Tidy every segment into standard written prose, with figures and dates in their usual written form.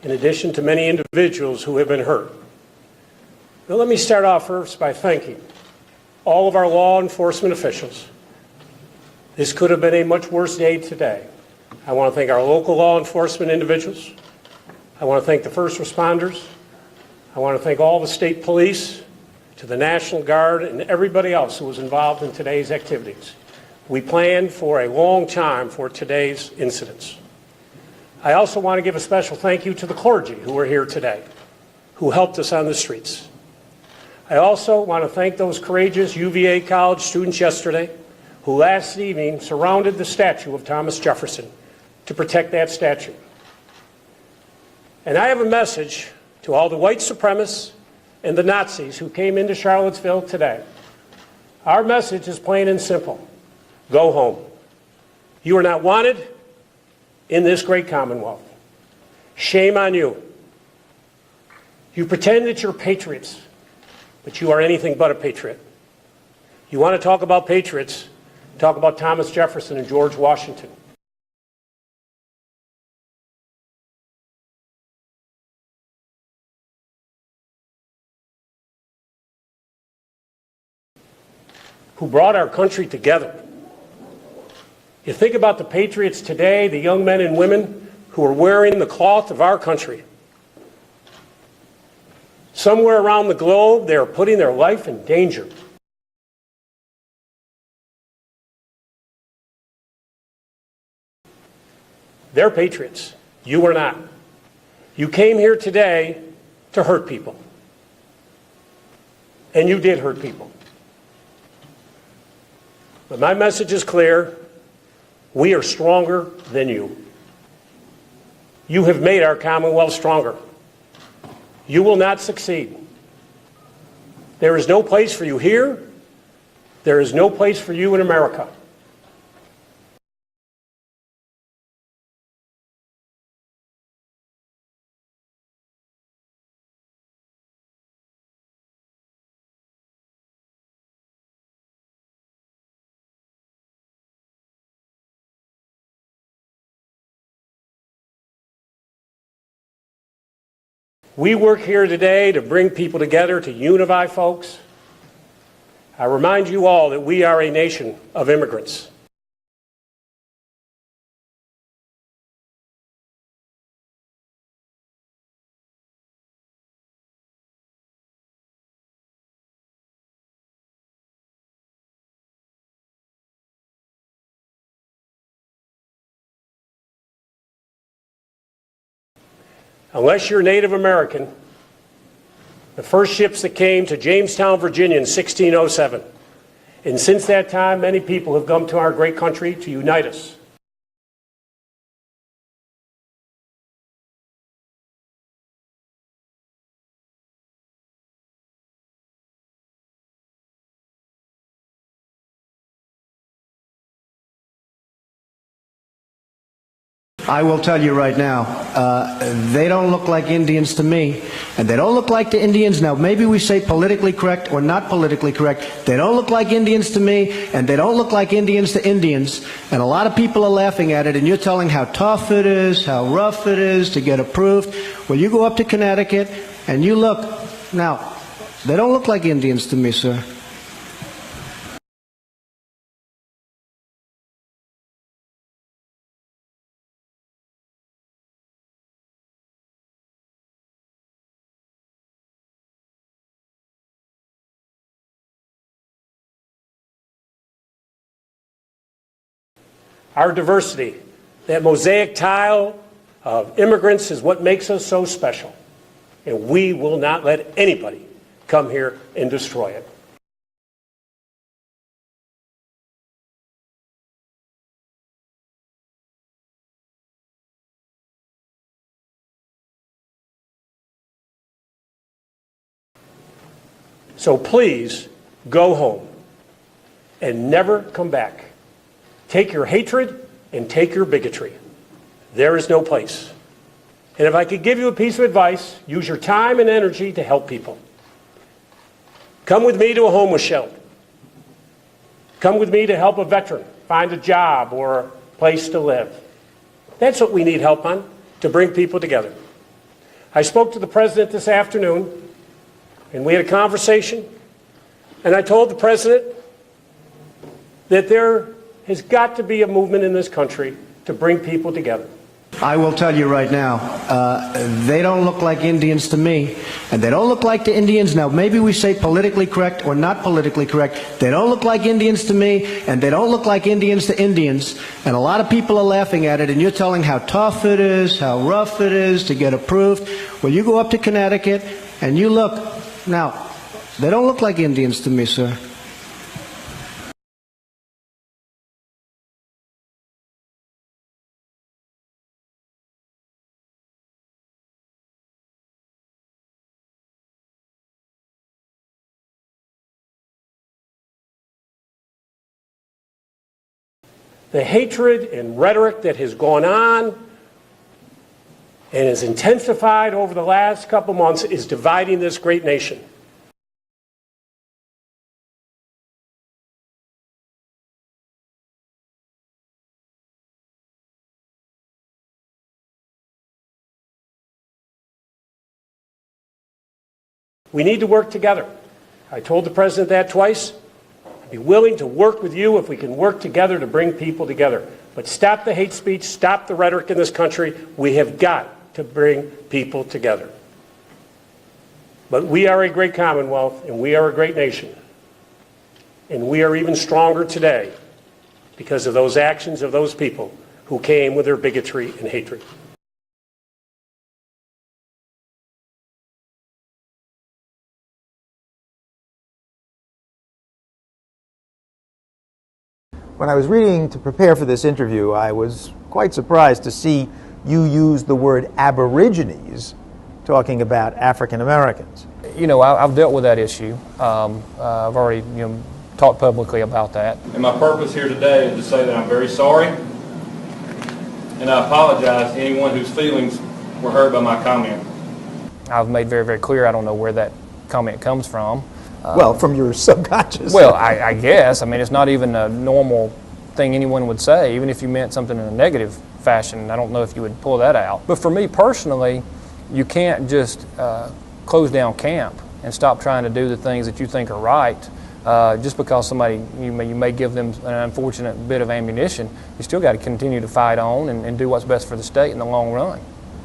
in addition to many individuals who have been hurt. Now, let me start off first by thanking all of our law enforcement officials. This could have been a much worse day today. I want to thank our local law enforcement individuals. I want to thank the first responders. I want to thank all the state police, to the National Guard, and everybody else who was involved in today's activities. We planned for a long time for today's incidents. I also want to give a special thank you to the clergy who were here today, who helped us on the streets. I also want to thank those courageous UVA College students yesterday who last evening surrounded the statue of Thomas Jefferson to protect that statue. And I have a message to all the white supremacists and the Nazis who came into Charlottesville today. Our message is plain and simple. Go home. You are not wanted in this great Commonwealth. Shame on you. You pretend that you're patriots, but you are anything but a patriot. You want to talk about patriots, talk about Thomas Jefferson and George Washington. Who brought our country together. You think about the patriots today, the young men and women who are wearing the cloth of our country. Somewhere around the globe, they are putting their life in danger. They're patriots. You are not. You came here today to hurt people. And you did hurt people. But my message is clear. We are stronger than you. You have made our Commonwealth stronger. You will not succeed. There is no place for you here. There is no place for you in America. We work here today to bring people together, to unify folks. I remind you all that we are a nation of immigrants. Unless you're Native American, the first ships that came to Jamestown, Virginia in 1607. And since that time, many people have come to our great country to unite us. I will tell you right now, they don't look like Indians to me, and they don't look like the Indians. Now, maybe we say politically correct or not politically correct. They don't look like Indians to me, and they don't look like Indians to Indians. And a lot of people are laughing at it, and you're telling how tough it is, how rough it is to get approved. Well, you go up to Connecticut, and you look. Now, they don't look like Indians to me, sir. Our diversity, that mosaic tile of immigrants, is what makes us so special. And we will not let anybody come here and destroy it. So please go home and never come back. Take your hatred and take your bigotry. There is no place. And if I could give you a piece of advice, use your time and energy to help people. Come with me to a homeless shelter. Come with me to help a veteran find a job or a place to live. That's what we need help on, to bring people together. I spoke to the president this afternoon, and we had a conversation, and I told the president that there has got to be a movement in this country to bring people together. I will tell you right now, they don't look like Indians to me, and they don't look like to Indians. Now, maybe we say politically correct or not politically correct. They don't look like Indians to me, and they don't look like Indians to Indians. And a lot of people are laughing at it, and you're telling how tough it is, how rough it is to get approved. Well, you go up to Connecticut, and you look. Now, they don't look like Indians to me, sir. The hatred and rhetoric that has gone on and has intensified over the last couple months is dividing this great nation. We need to work together. I told the president that twice. I'd be willing to work with you if we can work together to bring people together. But stop the hate speech, stop the rhetoric in this country. We have got to bring people together. But we are a great Commonwealth, and we are a great nation. And we are even stronger today because of those actions of those people who came with their bigotry and hatred. When I was reading to prepare for this interview, I was quite surprised to see you use the word aborigines talking about African Americans. You know, I've dealt with that issue. I've already, talked publicly about that. And my purpose here today is to say that I'm very sorry, and I apologize to anyone whose feelings were hurt by my comment. I've made very, very clear I don't know where that comment comes from. Well, from your subconscious. Well, I guess. I mean, it's not even a normal thing anyone would say, even if you meant something in a negative fashion. I don't know if you would pull that out. But for me personally, you can't just close down camp and stop trying to do the things that you think are right just because somebody, you may give them an unfortunate bit of ammunition. You still got to continue to fight on and do what's best for the state in the long run.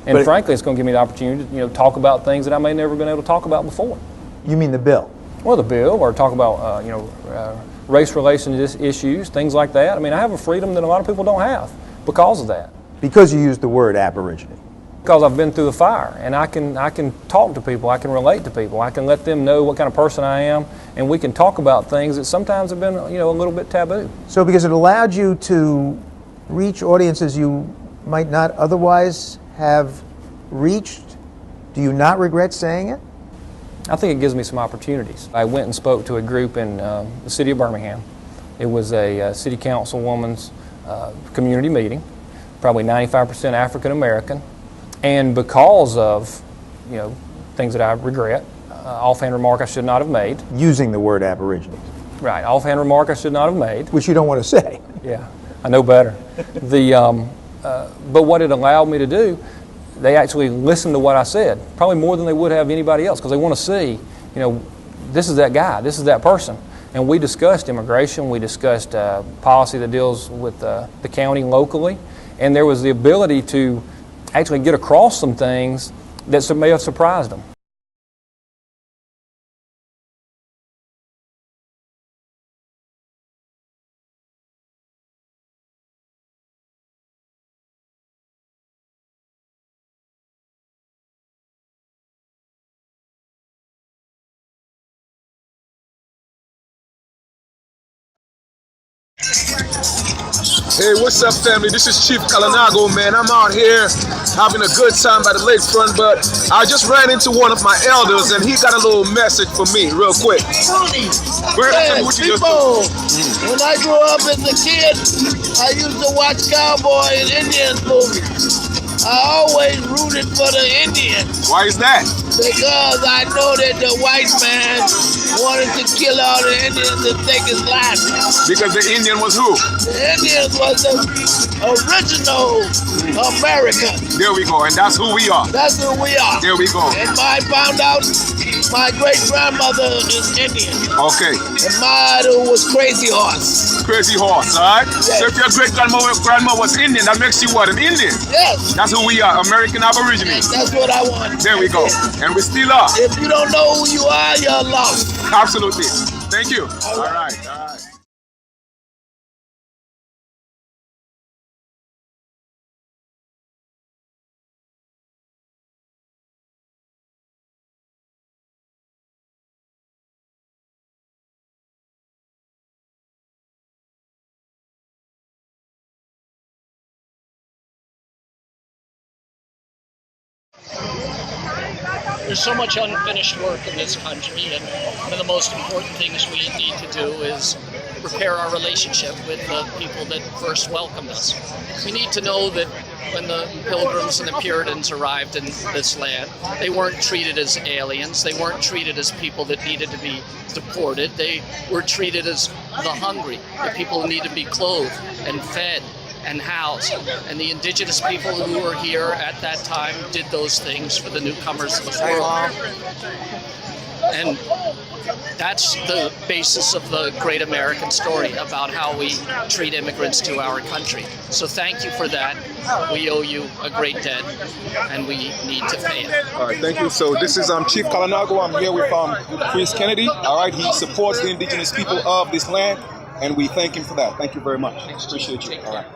And frankly, it's going to give me the opportunity to talk about things that I may never been able to talk about before. You mean the bill? Well, the bill, or talk about race relations issues, things like that. I mean, I have a freedom that a lot of people don't have because of that. Because you used the word aborigine. Because I've been through the fire, and I can talk to people, I can relate to people, I can let them know what kind of person I am, and we can talk about things that sometimes have been a little bit taboo. So because it allowed you to reach audiences you might not otherwise have reached, do you not regret saying it? I think it gives me some opportunities. I went and spoke to a group in the city of Birmingham. It was a city councilwoman's community meeting, probably 95% African American, and because of things that I regret, offhand remark I should not have made. Using the word aborigines. Right, offhand remark I should not have made. Which you don't want to say. Yeah, I know better. But what it allowed me to do, they actually listened to what I said, probably more than they would have anybody else, because they want to see, this is that guy, this is that person. And we discussed immigration, we discussed policy that deals with the county locally, and there was the ability to actually get across some things that may have surprised them. Hey, what's up, family? This is Chief Kalanago, man. I'm out here having a good time by the lakefront, but I just ran into one of my elders, and he got a little message for me, real quick. Go ahead, Hey, people, when I grew up as a kid, I used to watch cowboy and Indian movies. I always rooted for the Indians Why is that? because I know that the white man wanted to kill all the Indians and take his land. Because the Indian was who? The Indians was the original America. There we go, and that's who we are. That's who we are. There we go. And I found out my great grandmother is Indian. Okay. And mine was Crazy Horse. Crazy horse, all right? Yes. So if your great grandma was Indian, that makes you what? An Indian? Yes, That's who we are, American Aborigines. that's what I want. There we go. And we still are. If you don't know who you are, you're lost. Absolutely. Thank you. All right. All right. There's so much unfinished work in this country, and one of the most important things we need to do is repair our relationship with the people that first welcomed us. We need to know that when the Pilgrims and the Puritans arrived in this land, they weren't treated as aliens, they weren't treated as people that needed to be deported, they were treated as the hungry, the people who need to be clothed and fed and housed. And the indigenous people who were here at that time did those things for the newcomers of the world. And that's the basis of the great American story about how we treat immigrants to our country. So thank you for that. We owe you a great debt, and we need to pay it. All right, thank you. So this is Chief Kalanago. I'm here with Chris Kennedy. All right, he supports the indigenous people of this land, and we thank him for that. Thank you very much. Appreciate you. All right.